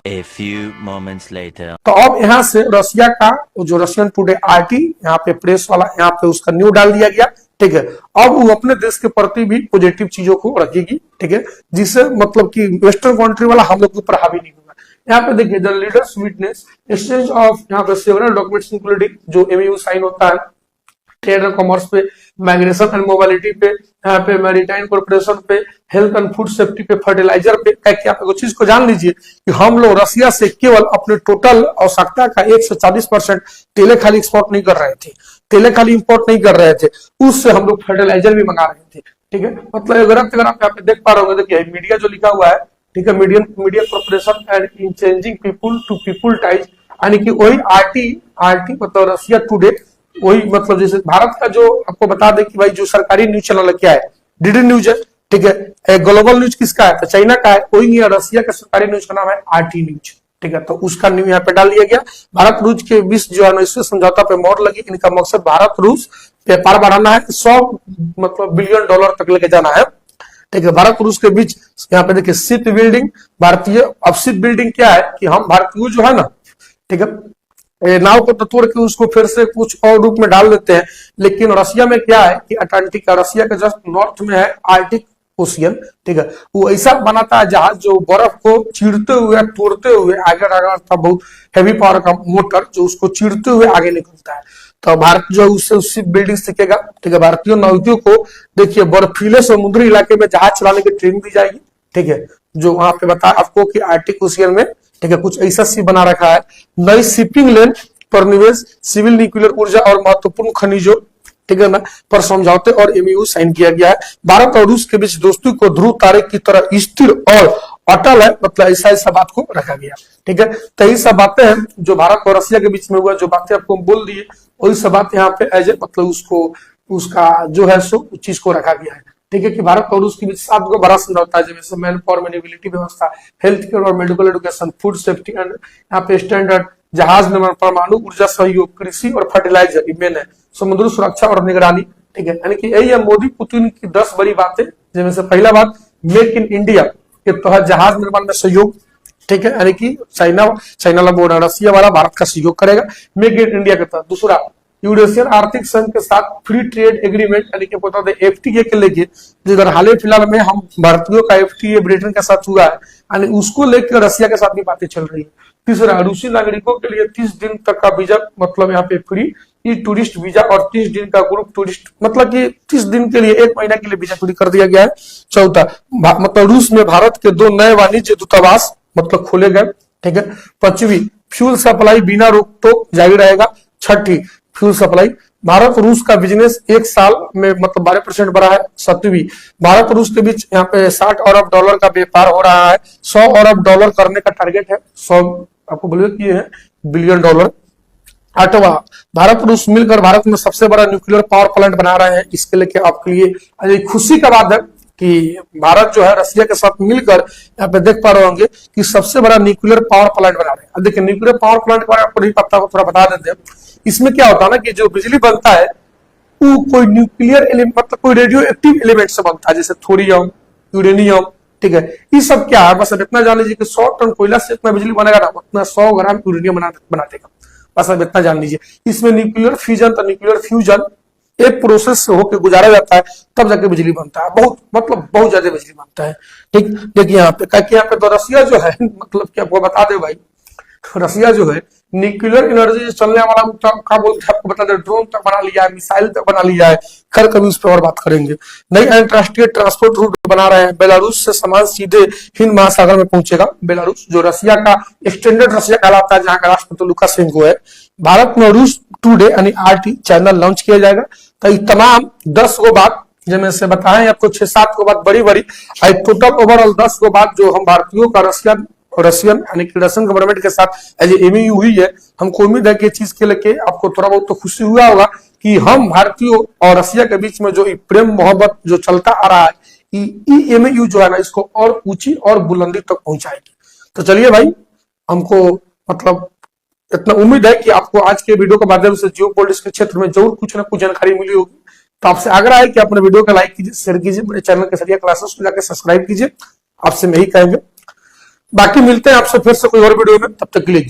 A few moments later. तो अब यहाँ से रसिया का जो रशियन टुडे आरटी यहाँ पे प्रेस वाला यहाँ पे उसका न्यू डाल दिया गया। ठीक है, अब वो अपने देश के प्रति भी पॉजिटिव चीजों को रखेगी। ठीक है, जिससे मतलब कि वेस्टर्न कंट्री वाला हम लोग के ऊपर हावी नहीं होगा। यहाँ पे देखिए the leaders witness exchange of यहाँ पे सेवरल डॉक्यूमेंट्स इंक्लूडिंग जो एमयू साइन होता है ट्रेड एंड कॉमर्स पे, माइग्रेशन एंड मोबिलिटी पे, यहाँ पे मैरीटाइम कॉर्पोरेशन पे, हेल्थ एंड फूड सेफ्टी पे, फर्टिलाइजर पे। क्या आप चीज को जान लीजिए कि हम लोग रसिया से केवल अपने टोटल आवश्यकता का 1 से 40% तेले खाली एक्सपोर्ट नहीं कर रहे थे, तेले खाली इंपोर्ट नहीं कर रहे थे, उससे हम लोग फर्टिलाइजर भी मंगा रहे थे। ठीक है, मतलब अगर आप यहाँ पे देख पा रहे होंगे, देखिए मीडिया जो लिखा हुआ है, ठीक है, media corporation and in changing people to people ties, यानी कि वही आरटी मतलब रसिया टुडे, वही मतलब जैसे भारत का जो आपको बता दें कि भाई जो सरकारी न्यूज चैनल क्या है, डीडी न्यूज है। ठीक है, ग्लोबल न्यूज किसका है, तो चाइना का है, वही रसिया का सरकारी न्यूज का नाम है आरटी न्यूज। ठीक है, तो उसका न्यूज यहाँ पे डाल दिया गया। भारत रूस के बीच जो है इससे समझौता पे मोहर लगी। इनका मकसद भारत रूस व्यापार बढ़ाना है, 100 मतलब बिलियन डॉलर तक लेके जाना है। ठीक है, भारत रूस के बीच यहाँ पे देखिए शिप बिल्डिंग, भारतीय अब शिप बिल्डिंग क्या है कि हम भारतीय जो है ना, ठीक है, नाव को तोड़ के उसको फिर से कुछ और रूप में डाल देते हैं। लेकिन रसिया में क्या है कि अटलांटिक का, रसिया के जस्ट नॉर्थ में है आर्टिक ओशियन। ठीक है, वो ऐसा बनाता है जहाज जो बर्फ को चीरते हुए तोड़ते हुए आगे था, बहुत हैवी पावर का मोटर जो उसको चीरते हुए आगे निकलता है। तो भारत जो है उससे शिप बिल्डिंग सीखेगा। ठीक है, भारतीय नाविकों को देखिए बर्फीले समुद्री इलाके में जहाज चलाने की ट्रेनिंग दी जाएगी। ठीक है, जो वहां पे बताया आपको कि आर्टिक ओशियन में, ठीक है, कुछ ऐसा सी बना रखा है। नई शिपिंग लेन पर निवेश, सिविल न्यूक्लियर ऊर्जा और महत्वपूर्ण खनिजों, ठीक है ना, पर समझौते और एमयू साइन किया गया है। भारत और रूस के बीच दोस्ती को ध्रुव तारे की तरह स्थिर और अटल है, मतलब ऐसा बात को रखा गया। ठीक है, तो यही सब बातें हैं जो भारत और रसिया के बीच में हुआ, जो बातें आपको बोल दिए वही सब बात यहाँ पे एज ए मतलब उसको उसका जो है सो चीज को रखा गया है। ठीक है, कि भारत और रूस के बीच 7 को बड़ा समझौता है, जैसे मैन पावर मैनेबिलिटी व्यवस्था, हेल्थ केयर और medical education, food safety and यहाँ पे स्टैंडर्ड, जहाज निर्माण, परमाणु ऊर्जा सहयोग, कृषि और फर्टिलाइजर, मेन है, समुद्र सुरक्षा और निगरानी। ठीक है, यानी कि यही है मोदी पुतिन की 10 बड़ी बातें, जिनमें से पहला बात मेक इन इंडिया के तहत जहाज निर्माण में सहयोग। ठीक है, यानी कि चाइना बोल रहा, रसिया वाला भारत का सहयोग करेगा मेक इन इंडिया के तहत। दूसरा, यूरेशियन आर्थिक संघ के साथ फ्री ट्रेड एग्रीमेंट यानी कि बता दें एफटीए के लेके, जिधर हाल ही फिलहाल में हम भारतीयों का एफटीए ब्रिटेन के साथ हुआ है, यानी उसको लेकर रसिया के साथ भी बातें चल रही है। तीसरा, रूसी नागरिकों के लिए 30 दिन तक का वीजा, मतलब यहाँ पे फ्री ई टूरिस्ट वीजा और 30 दिन का ग्रुप टूरिस्ट, मतलब कि 30 दिन के लिए 1 महीना के लिए वीजा फ्री कर दिया गया है। चौथा, मतलब रूस में भारत के 2 नए वाणिज्य दूतावास मतलब खोले गए। ठीक है, पांचवी, फ्यूल सप्लाई बिना रोक टोक जारी रहेगा। छठी, फ्यूल सप्लाई, भारत रूस का बिजनेस 1 साल में मतलब 12% बढ़ा है। 7वीं, भारत रूस के बीच यहाँ पे 60 अरब डॉलर का व्यापार हो रहा है, 100 अरब डॉलर करने का टारगेट है, 100 आपको बोलिए कि है बिलियन डॉलर। 8वां, भारत रूस मिलकर भारत में सबसे बड़ा न्यूक्लियर पावर प्लांट बना रहे हैं। इसके लिए आपके लिए खुशी का बात है कि भारत जो है रसिया के साथ मिलकर यहाँ पे देख पा रहे होंगे कि सबसे बड़ा न्यूक्लियर पावर प्लांट बना रहे हैं। अब देखिए न्यूक्लियर पावर प्लांट के बारे में आपको नहीं पता, थोड़ा बता देते हैं। इसमें क्या होता है ना कि जो बिजली बनता है वो कोई न्यूक्लियर एलिमेंट मतलब कोई रेडियो एक्टिव एलिमेंट से बनता है, जैसे थोरियम, यूरेनियम। ठीक है, ये सब क्या है, बस अब इतना जान लीजिए कि 100 टन कोयला से इतना बिजली बनेगा ना, उतना 100 ग्राम यूरेनियम बना देगा। बस अब इतना जान लीजिए। इसमें न्यूक्लियर फ्यूजन तो न्यूक्लियर फ्यूजन एक प्रोसेस से होकर गुजारा जाता है, तब जाके बिजली बनता है। बहुत ज्यादा बिजली बनता है। ठीक, देखिए यहाँ पे तो रसिया जो है मतलब क्या आपको बता दे भाई, रसिया जो है न्यूक्लियर एनर्जी से चलने वाला क्या बोलते हैं आपको बता दें, ड्रोन तक बना लिया है, मिसाइल तक बना लिया है। खैर कभी उस पर और बात करेंगे। नई अंतरराष्ट्रीय ट्रांसपोर्ट रूट बना रहे हैं। बेलारूस से सामान सीधे हिंद महासागर में पहुंचेगा। बेलारूस जो रसिया का एक्सटेंडेड रसिया कहलाता है, जहां का राष्ट्रपति लुकाशेंको है। भारत में रूस टुडे यानी आरटी चैनल लॉन्च किया जाएगा। तो तमाम 10 गो बात जिनमें से बताएं आपको 6-7 को बात बड़ी टोटल ओवरऑल 10 को बात जो हम भारतीयों का रशियन यानी कि रशियन गवर्नमेंट के साथ एज एमयू हुई है। हमको उम्मीद है कि चीज के लेके आपको थोड़ा बहुत तो खुशी हुआ होगा कि हम भारतीयों और रसिया के बीच में जो प्रेम मोहब्बत जो चलता आ रहा है, एमयू जो है ना इसको और ऊंची और बुलंदी तक पहुंचाएगी। तो चलिए भाई, हमको मतलब इतना उम्मीद है कि आपको आज के वीडियो के माध्यम से जियो पॉलिटिक्स के क्षेत्र में जरूर कुछ ना कुछ जानकारी मिली होगी। तो आपसे आग्रह है कि अपने वीडियो को लाइक कीजिए, शेयर कीजिए, मेरे चैनल के सरिया क्लासेस को जाकर सब्सक्राइब कीजिए। आपसे मैं ही कहेंगे बाकी मिलते हैं आपसे फिर से कोई और वीडियो में, तब तक के लिए।